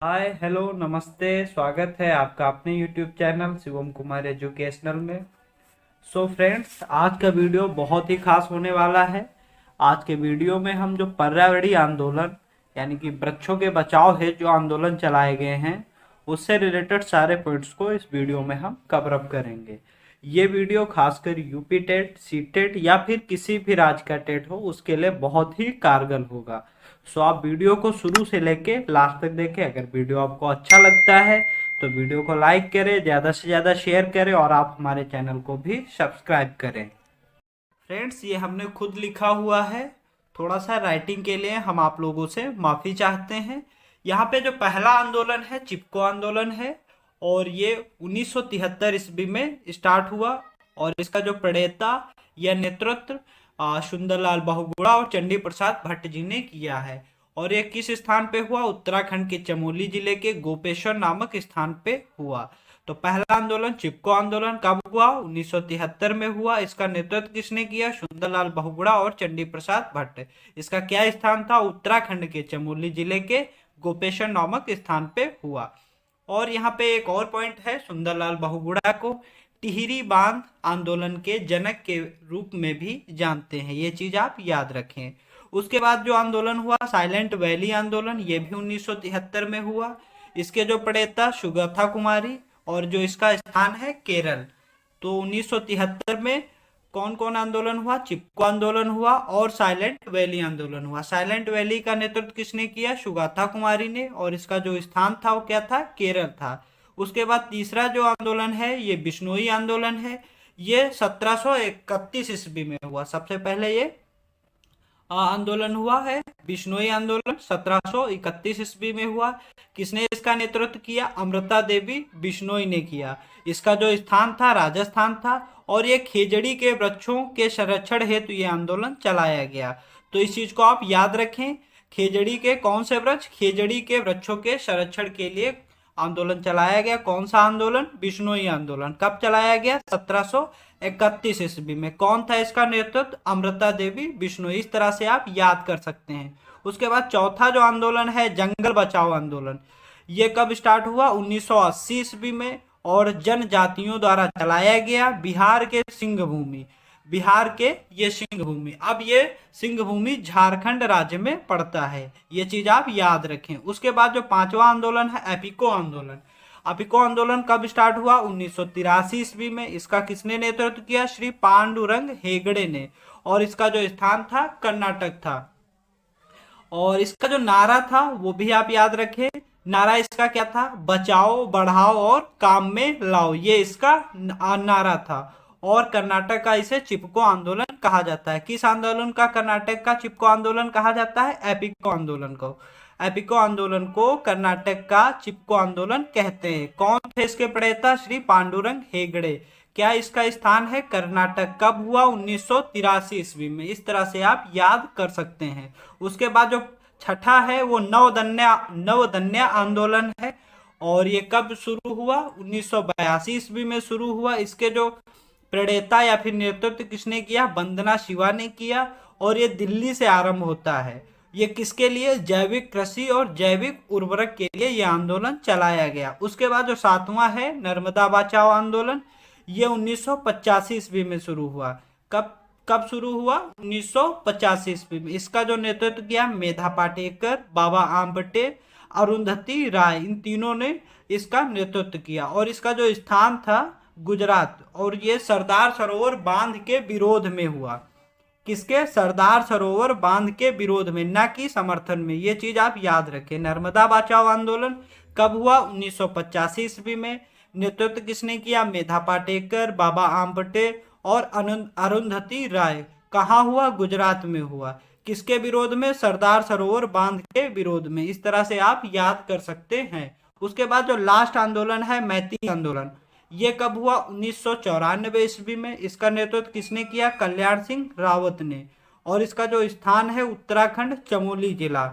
Hi hello नमस्ते। स्वागत है आपका अपने YouTube channel Shivam Kumar educational में। सो फ्रेंड्स, आज का वीडियो बहुत ही खास होने वाला है। आज के वीडियो में हम जो पर्यावरणीय आंदोलन यानी कि वृक्षों के बचाव है जो आंदोलन चलाए गए हैं उससे रिलेटेड सारे पॉइंट्स को इस वीडियो में हम कवर अप करेंगे। ये वीडियो खासकर यूपी टेट, सी टेट या फिर किसी भी राज्य का टेट हो उसके लिए बहुत ही कारगर होगा। सो आप वीडियो को शुरू से लेके लास्ट तक देखें। अगर वीडियो आपको अच्छा लगता है तो वीडियो को लाइक करें, ज़्यादा से ज़्यादा शेयर करें और आप हमारे चैनल को भी सब्सक्राइब करें। फ्रेंड्स, ये हमने खुद लिखा हुआ है। थोड़ा सा राइटिंग के लिए हम आप लोगों से माफ़ी चाहते हैं। यहाँ पे जो पहला आंदोलन है चिपको आंदोलन है और ये 1973 ईस्वी में स्टार्ट हुआ और इसका जो प्रणेता या नेतृत्व सुंदरलाल बहुगुणा और चंडी प्रसाद भट्ट जी ने किया है। और ये किस स्थान पे हुआ? उत्तराखंड के चमोली जिले के गोपेश्वर नामक स्थान पे हुआ। तो पहला आंदोलन चिपको आंदोलन कब हुआ? 1973 में हुआ। इसका नेतृत्व किसने किया? सुंदरलाल बहुगुणा और चंडी प्रसाद भट्ट। इसका क्या स्थान था? उत्तराखंड के चमोली जिले के गोपेश्वर नामक स्थान पे हुआ। और यहाँ पे एक और पॉइंट है, सुंदरलाल बहुगुणा को टिहरी बांध आंदोलन के जनक के रूप में भी जानते हैं। ये चीज आप याद रखें। उसके बाद जो आंदोलन हुआ साइलेंट वैली आंदोलन, ये भी 1973 में हुआ। इसके जो प्रणेता सुगथा कुमारी और जो इसका स्थान है केरल। तो 1973 में कौन कौन आंदोलन हुआ? चिपको आंदोलन हुआ और साइलेंट वैली आंदोलन हुआ। साइलेंट वैली का नेतृत्व किसने किया? सुगाथा कुमारी ने। और इसका जो स्थान था वो क्या था? केरल था। उसके बाद तीसरा जो आंदोलन है ये बिश्नोई आंदोलन है। ये 1731 ईस्वी में हुआ। सबसे पहले ये आंदोलन हुआ है बिश्नोई आंदोलन 1731 ईस्वी में हुआ। किसने इसका नेतृत्व किया? अमृता देवी बिश्नोई ने किया। इसका जो स्थान था राजस्थान था और ये खेजड़ी के वृक्षों के संरक्षण हेतु ये आंदोलन चलाया गया। तो इस चीज को आप याद रखें। खेजड़ी के कौन से वृक्ष? खेजड़ी के वृक्षों के संरक्षण के लिए आंदोलन चलाया गया। कौन सा आंदोलन? बिश्नोई आंदोलन। कब चलाया गया? 1731 ईस्वी में। कौन था इसका नेतृत्व? अमृता देवी बिश्नोई। इस तरह से आप याद कर सकते हैं। उसके बाद चौथा जो आंदोलन है जंगल बचाओ आंदोलन। ये कब स्टार्ट हुआ? 1980 ईस्वी में और जनजातियों द्वारा चलाया गया। बिहार के सिंहभूमि, बिहार के ये सिंहभूमि, अब ये सिंहभूमि झारखंड राज्य में पड़ता है। ये चीज आप याद रखें। उसके बाद जो पांचवा आंदोलन है एपिको आंदोलन। एपिको आंदोलन कब स्टार्ट हुआ? 1983 ईस्वी में। इसका किसने नेतृत्व किया? श्री पांडुरंग हेगड़े ने। और इसका जो स्थान था कर्नाटक था। और इसका जो नारा था वो भी आप याद रखें। नारा इसका क्या था? बचाओ, बढ़ाओ और काम में लाओ। ये इसका नारा था। और कर्नाटक का इसे चिपको आंदोलन कहा जाता है। किस आंदोलन का कर्नाटक का चिपको आंदोलन कहा जाता है? एपिको आंदोलन को। एपिको आंदोलन को कर्नाटक का चिपको आंदोलन कहते हैं। कौन थे इसके प्रणेता? श्री पांडुरंग हेगड़े। क्या इसका स्थान है? कर्नाटक। कब हुआ? 1983 ईस्वी में। इस तरह से आप याद कर सकते हैं। उसके बाद जो छठा है वो नवदन्या आंदोलन है। और ये कब शुरू हुआ? 1982 ईस्वी में शुरू हुआ। इसके जो प्रणेता या फिर नेतृत्व किसने किया? वंदना शिवा ने किया। और ये दिल्ली से आरंभ होता है। ये किसके लिए? जैविक कृषि और जैविक उर्वरक के लिए ये आंदोलन चलाया गया। उसके बाद जो सातवां है नर्मदा बचाओ आंदोलन। ये 1985 ईस्वी में शुरू हुआ। कब कब शुरू हुआ? 1985 ईस्वी में। इसका जो नेतृत्व किया मेधा पाटेकर, बाबा आम्बटे, अरुंधति राय, इन तीनों ने इसका नेतृत्व किया। और इसका जो स्थान था गुजरात। और ये सरदार सरोवर बांध के विरोध में हुआ। किसके? सरदार सरोवर बांध के विरोध में, न कि समर्थन में। ये चीज आप याद रखें। नर्मदा बचाओ आंदोलन कब हुआ? 1985 ईस्वी में। नेतृत्व किसने किया? मेधा पाटेकर, बाबा आम्बटे और अरुंधति राय। कहाँ हुआ? गुजरात में हुआ। किसके विरोध में? सरदार सरोवर बांध के विरोध में। इस तरह से आप याद कर सकते हैं। उसके बाद जो लास्ट आंदोलन है मैती आंदोलन। ये कब हुआ? 1994 ईस्वी में। इसका नेतृत्व किसने किया? कल्याण सिंह रावत ने। और इसका जो स्थान है उत्तराखंड चमोली जिला।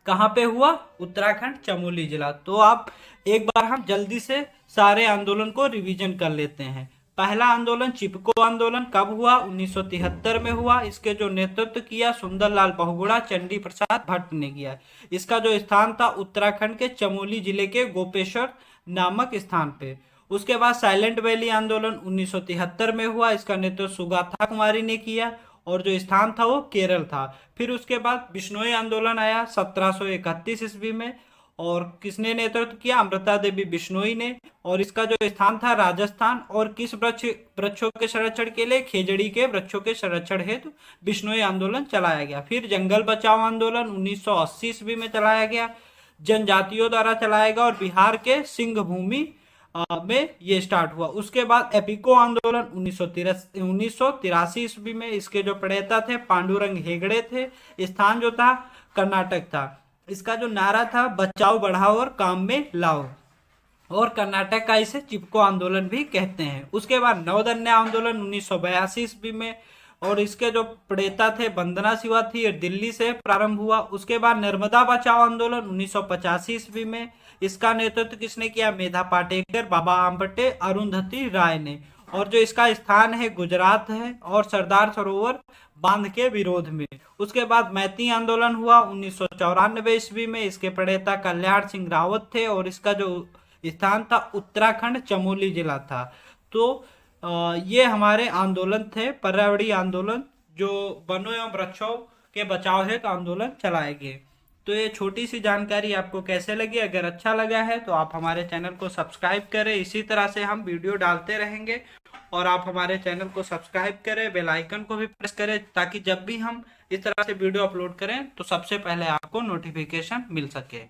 कहाँ पे हुआ? उत्तराखंड चमोली जिला। तो आप एक बार हम जल्दी से सारे आंदोलन को रिवीजन कर लेते हैं। पहला आंदोलन चिपको आंदोलन कब हुआ? 1973 में हुआ। इसके जो नेतृत्व किया सुंदरलाल बहुगुणा, चंडी प्रसाद भट्ट ने किया। इसका जो स्थान था उत्तराखंड के चमोली जिले के गोपेश्वर नामक स्थान पे। उसके बाद साइलेंट वैली आंदोलन 1973 में हुआ। इसका नेतृत्व सुगाथा कुमारी ने किया और जो स्थान था वो केरल था। फिर उसके बाद बिश्नोई आंदोलन आया 1731 ईस्वी में, और किसने नेतृत्व किया? अमृता देवी बिश्नोई ने, और इसका जो स्थान था राजस्थान। और किस वृक्षों के संरक्षण के लिए? खेजड़ी के वृक्षों के संरक्षण हेतु बिश्नोई आंदोलन चलाया गया। फिर जंगल बचाओ आंदोलन 1980 ईस्वी में चलाया गया, जनजातियों द्वारा चलाया गया, और बिहार के सिंह भूमि में ये स्टार्ट हुआ। उसके बाद एपिको आंदोलन 1983 ईस्वी में। इसके जो प्रणेता थे पांडुरंग हेगड़े थे। स्थान जो था कर्नाटक था। इसका जो नारा था बचाओ बढ़ाओ और काम में लाओ, और कर्नाटक का इसे चिपको आंदोलन भी कहते हैं। उसके बाद नवदन्य आंदोलन 1982 ईस्वी में, और इसके जो प्रणेता थे वंदना शिवा थी, ये दिल्ली से प्रारंभ हुआ। उसके बाद नर्मदा बचाओ आंदोलन 1985 ईस्वी में। इसका नेतृत्व किसने किया? मेधा पाटेकर, बाबा आम्बटे, अरुंधति राय ने, और जो इसका स्थान है गुजरात है, और सरदार सरोवर बांध के विरोध में। उसके बाद मैती आंदोलन हुआ 1994 ईस्वी में। इसके प्रणेता कल्याण सिंह रावत थे, और इसका जो स्थान था उत्तराखंड चमोली जिला था। तो ये हमारे आंदोलन थे, पर्यावरणीय आंदोलन, जो वनों एवं वृक्षों के बचाव हेतु आंदोलन चलाए गए। तो ये छोटी सी जानकारी आपको कैसे लगी? अगर अच्छा लगा है तो आप हमारे चैनल को सब्सक्राइब करें। इसी तरह से हम वीडियो डालते रहेंगे, और आप हमारे चैनल को सब्सक्राइब करें, बेल आइकन को भी प्रेस करें, ताकि जब भी हम इस तरह से वीडियो अपलोड करें तो सबसे पहले आपको नोटिफिकेशन मिल सके।